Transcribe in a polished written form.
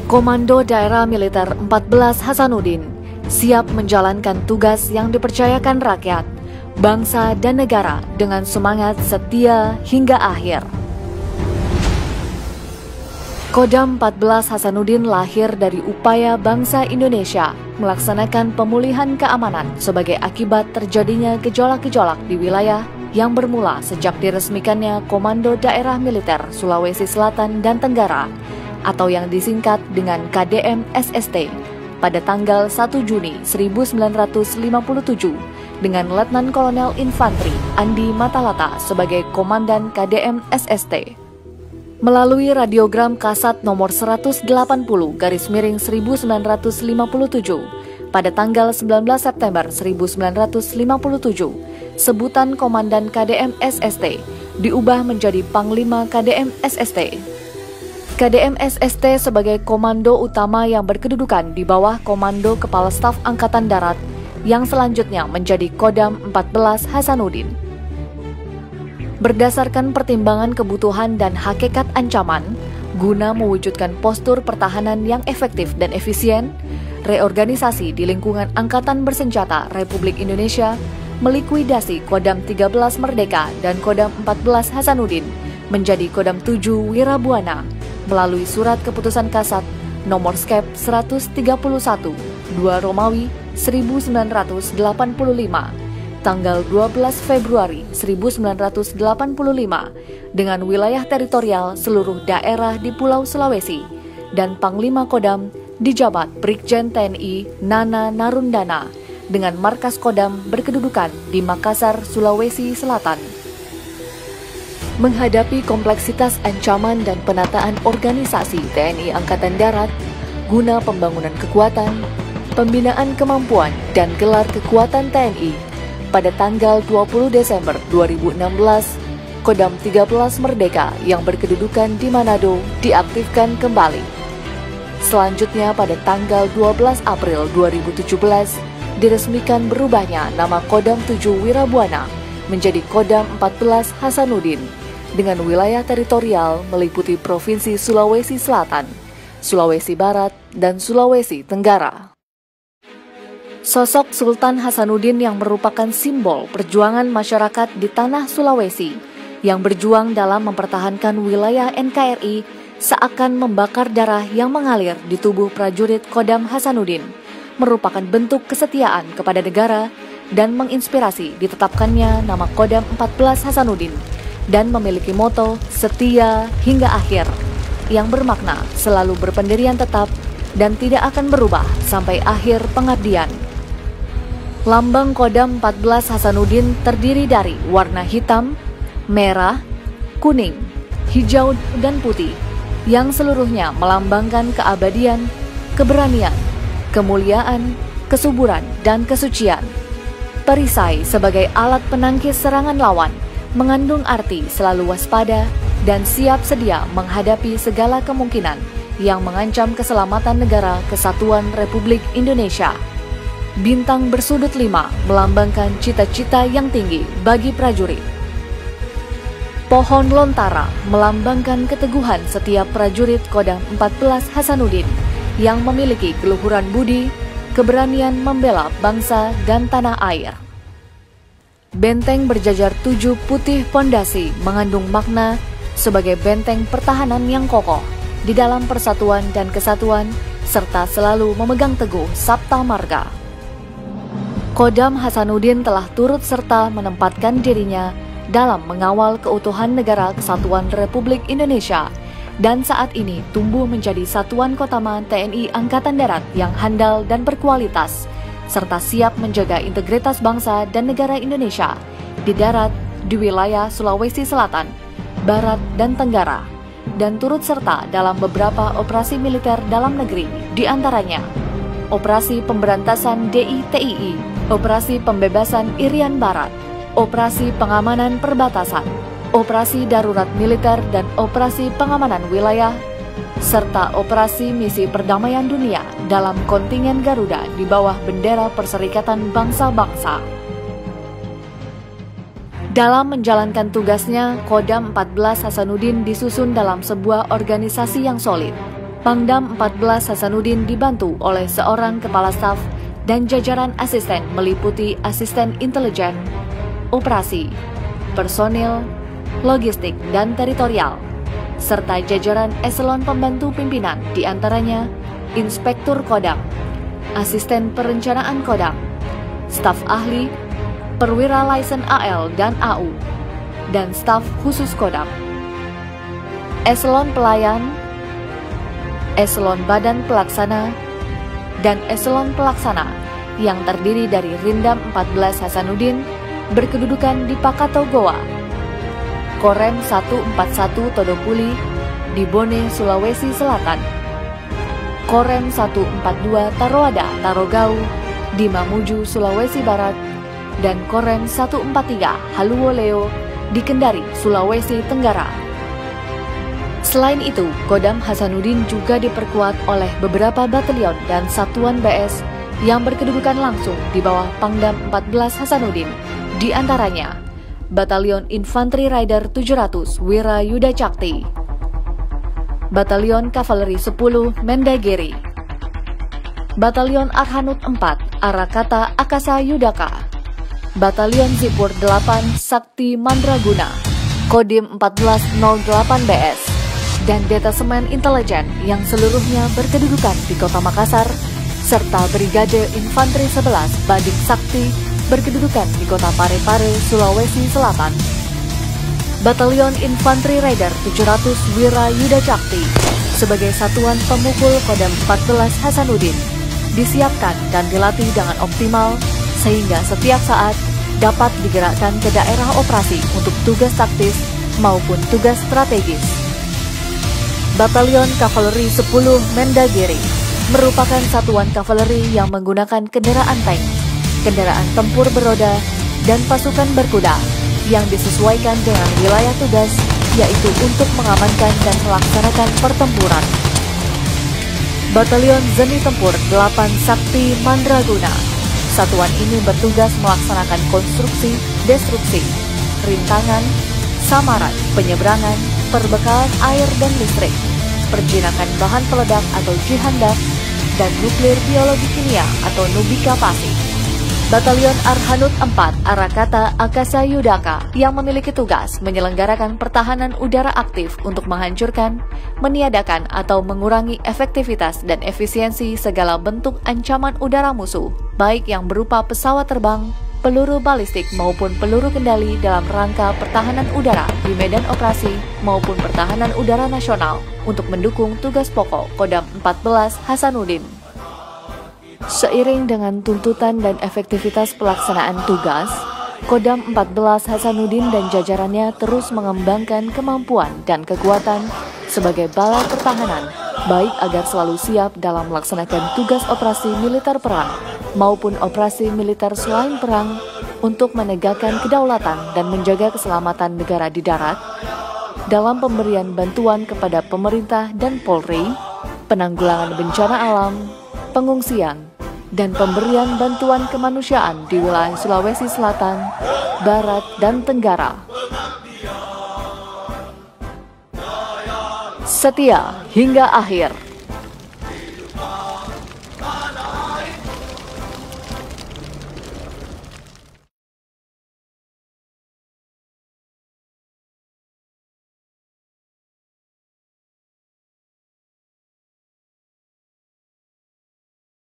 Komando Daerah Militer 14 Hasanuddin siap menjalankan tugas yang dipercayakan rakyat, bangsa dan negara dengan semangat setia hingga akhir. Kodam 14 Hasanuddin lahir dari upaya bangsa Indonesia melaksanakan pemulihan keamanan sebagai akibat terjadinya gejolak-gejolak di wilayah yang bermula sejak diresmikannya Komando Daerah Militer Sulawesi Selatan dan Tenggara atau yang disingkat dengan KDM SST pada tanggal 1 Juni 1957 dengan Letnan Kolonel Infantri Andi Matalata sebagai Komandan KDM SST. Melalui radiogram kasat nomor 180/1957 pada tanggal 19 September 1957, sebutan Komandan KDM SST diubah menjadi Panglima KDM SST. KDM SST sebagai komando utama yang berkedudukan di bawah Komando Kepala Staf Angkatan Darat yang selanjutnya menjadi Kodam 14 Hasanuddin. Berdasarkan pertimbangan kebutuhan dan hakikat ancaman, guna mewujudkan postur pertahanan yang efektif dan efisien, reorganisasi di lingkungan Angkatan Bersenjata Republik Indonesia melikuidasi Kodam 13 Merdeka dan Kodam 14 Hasanuddin menjadi Kodam 7 Wirabuana melalui surat keputusan kasat nomor Skep 131 2 Romawi 1985 tanggal 12 Februari 1985 dengan wilayah teritorial seluruh daerah di Pulau Sulawesi dan Panglima Kodam dijabat Brigjen TNI Nana Narundana dengan markas Kodam berkedudukan di Makassar, Sulawesi Selatan. Menghadapi kompleksitas ancaman dan penataan organisasi TNI Angkatan Darat guna pembangunan kekuatan, pembinaan kemampuan dan gelar kekuatan TNI pada tanggal 20 Desember 2016, Kodam 13 Merdeka yang berkedudukan di Manado diaktifkan kembali. Selanjutnya pada tanggal 12 April 2017 diresmikan berubahnya nama Kodam 7 Wirabuana menjadi Kodam 14 Hasanuddin dengan wilayah teritorial meliputi Provinsi Sulawesi Selatan, Sulawesi Barat, dan Sulawesi Tenggara. Sosok Sultan Hasanuddin yang merupakan simbol perjuangan masyarakat di tanah Sulawesi yang berjuang dalam mempertahankan wilayah NKRI seakan membakar darah yang mengalir di tubuh prajurit Kodam Hasanuddin merupakan bentuk kesetiaan kepada negara dan menginspirasi ditetapkannya nama Kodam 14 Hasanuddin dan memiliki moto setia hingga akhir yang bermakna selalu berpendirian tetap dan tidak akan berubah sampai akhir pengabdian. Lambang Kodam 14 Hasanuddin terdiri dari warna hitam, merah, kuning, hijau, dan putih yang seluruhnya melambangkan keabadian, keberanian, kemuliaan, kesuburan, dan kesucian. Perisai sebagai alat penangkis serangan lawan mengandung arti selalu waspada dan siap sedia menghadapi segala kemungkinan yang mengancam keselamatan negara kesatuan Republik Indonesia. Bintang bersudut 5 melambangkan cita-cita yang tinggi bagi prajurit. Pohon lontara melambangkan keteguhan setiap prajurit Kodam 14 Hasanuddin yang memiliki keluhuran budi, keberanian membela bangsa dan tanah air. Benteng berjajar 7 putih pondasi mengandung makna sebagai benteng pertahanan yang kokoh di dalam persatuan dan kesatuan serta selalu memegang teguh Sabta Marga. Kodam Hasanuddin telah turut serta menempatkan dirinya dalam mengawal keutuhan negara kesatuan Republik Indonesia dan saat ini tumbuh menjadi satuan Kotaman TNI Angkatan Darat yang handal dan berkualitas serta siap menjaga integritas bangsa dan negara Indonesia di darat, di wilayah Sulawesi Selatan, Barat, dan Tenggara, dan turut serta dalam beberapa operasi militer dalam negeri, di antaranya Operasi Pemberantasan DITII, Operasi Pembebasan Irian Barat, Operasi Pengamanan Perbatasan, Operasi Darurat Militer dan Operasi Pengamanan Wilayah, serta Operasi Misi Perdamaian Dunia dalam kontingen Garuda di bawah bendera Perserikatan Bangsa-Bangsa. Dalam menjalankan tugasnya, Kodam 14 Hasanuddin disusun dalam sebuah organisasi yang solid, Pangdam 14 Hasanuddin dibantu oleh seorang kepala staf dan jajaran asisten meliputi asisten intelijen, operasi, personil, logistik, dan teritorial, serta jajaran eselon pembantu pimpinan diantaranya Inspektur Kodam, Asisten Perencanaan Kodam, staf ahli, perwira laisen AL dan AU, dan staf khusus Kodam. Eselon pelayan, eselon badan pelaksana, dan eselon pelaksana yang terdiri dari Rindam 14 Hasanuddin berkedudukan di Pakato Goa, Korem 141 Todopuli di Bone, Sulawesi Selatan, Korem 142 Taroada Tarogau di Mamuju, Sulawesi Barat, dan Korem 143 Haluoleo di Kendari, Sulawesi Tenggara. Selain itu, Kodam Hasanuddin juga diperkuat oleh beberapa batalion dan satuan BS yang berkedudukan langsung di bawah Pangdam 14 Hasanuddin, di antaranya Batalion Infanteri Rider 700 Wira Yuda Cakti, Batalion Kavaleri 10 Mendagiri, Batalion Arhanud 4 Arakata Akasa Yudaka, Batalion Zipur 8 Sakti Mandraguna, Kodim 1408 BS, dan detasemen intelijen yang seluruhnya berkedudukan di Kota Makassar, serta Brigade Infanteri 11 Badik Sakti berkedudukan di Kota Parepare, Sulawesi Selatan. Batalion Infanteri Rider 700 Wira Yuda Cakti sebagai satuan pemukul Kodam 14 Hasanuddin disiapkan dan dilatih dengan optimal sehingga setiap saat dapat digerakkan ke daerah operasi untuk tugas taktis maupun tugas strategis. Batalion Kavaleri 10 Mendagiri merupakan satuan kavaleri yang menggunakan kendaraan tank, kendaraan tempur beroda, dan pasukan berkuda yang disesuaikan dengan wilayah tugas, yaitu untuk mengamankan dan melaksanakan pertempuran. Batalion Zeni Tempur 8 Sakti Mandraguna. Satuan ini bertugas melaksanakan konstruksi, destruksi, rintangan, samaran, penyeberangan, perbekalan air dan listrik, perjinakan bahan peledak atau jihandak, dan nuklir biologi kimia atau Nubika Pasi. Batalion Arhanud 4 Arakata Akasa Yudaka yang memiliki tugas menyelenggarakan pertahanan udara aktif untuk menghancurkan, meniadakan atau mengurangi efektivitas dan efisiensi segala bentuk ancaman udara musuh, baik yang berupa pesawat terbang, peluru balistik maupun peluru kendali dalam rangka pertahanan udara di medan operasi maupun pertahanan udara nasional untuk mendukung tugas pokok Kodam 14 Hasanuddin. Seiring dengan tuntutan dan efektivitas pelaksanaan tugas, Kodam 14 Hasanuddin dan jajarannya terus mengembangkan kemampuan dan kekuatan sebagai bala pertahanan, baik agar selalu siap dalam melaksanakan tugas operasi militer perang maupun operasi militer selain perang untuk menegakkan kedaulatan dan menjaga keselamatan negara di darat, dalam pemberian bantuan kepada pemerintah dan Polri, penanggulangan bencana alam, pengungsian, dan pemberian bantuan kemanusiaan di wilayah Sulawesi Selatan, Barat, dan Tenggara. Setia hingga akhir.